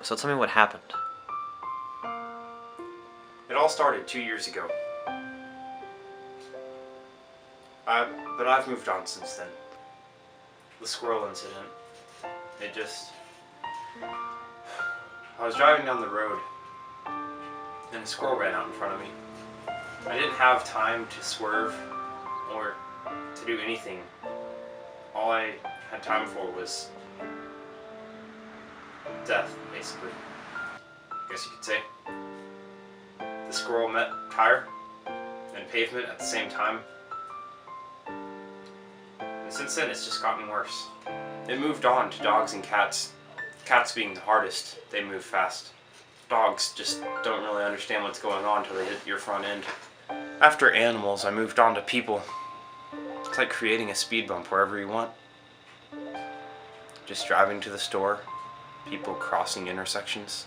So tell me what happened. It all started 2 years ago. But I've moved on since then. The squirrel incident. I was driving down the road and a squirrel ran out in front of me. I didn't have time to swerve or to do anything. All I had time for was death, basically. I guess you could say. The squirrel met tire and pavement at the same time. And since then, it's just gotten worse. It moved on to dogs and cats. Cats being the hardest, they move fast. Dogs just don't really understand what's going on until they hit your front end. After animals, I moved on to people. It's like creating a speed bump wherever you want. Just driving to the store, people crossing intersections.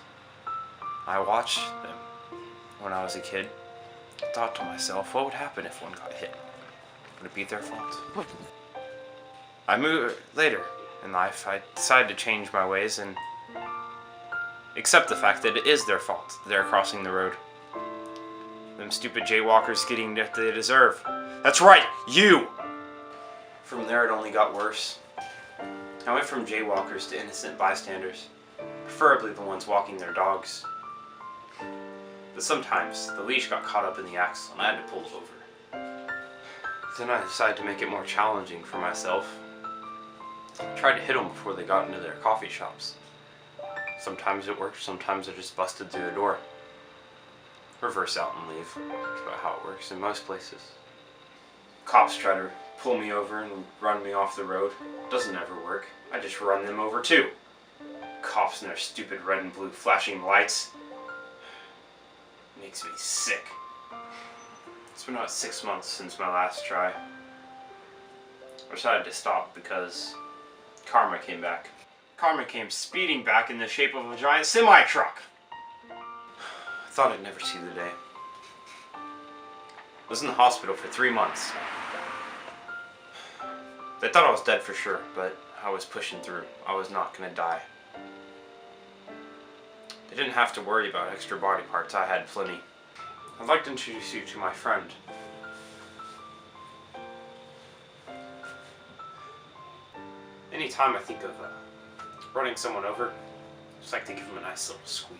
I watched them when I was a kid. I thought to myself, what would happen if one got hit? Would it be their fault? I moved later in life. I decided to change my ways and accept the fact that it is their fault that they're crossing the road. Them stupid jaywalkers getting what they deserve. That's right, you! From there it only got worse. I went from jaywalkers to innocent bystanders, preferably the ones walking their dogs. But sometimes the leash got caught up in the axle and I had to pull it over. Then I decided to make it more challenging for myself. I tried to hit them before they got into their coffee shops. Sometimes it worked, sometimes I just busted through the door. Reverse out and leave. That's about how it works in most places. Cops try to pull me over and run me off the road. Doesn't ever work. I just run them over too. Cops and their stupid red and blue flashing lights. Makes me sick. It's been about 6 months since my last try. I decided to stop because karma came back. Karma came speeding back in the shape of a giant semi-truck. I thought I'd never see the day. I was in the hospital for 3 months. They thought I was dead for sure, but I was pushing through. I was not gonna die. They didn't have to worry about extra body parts. I had plenty. I'd like to introduce you to my friend. Anytime I think of running someone over, I just like to give them a nice little squeeze.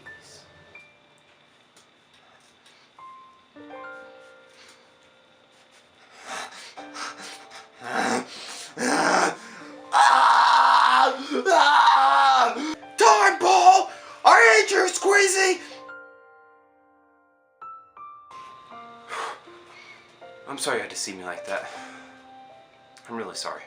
Time, Paul! I hate you, Squeezy! I'm sorry you had to see me like that. I'm really sorry.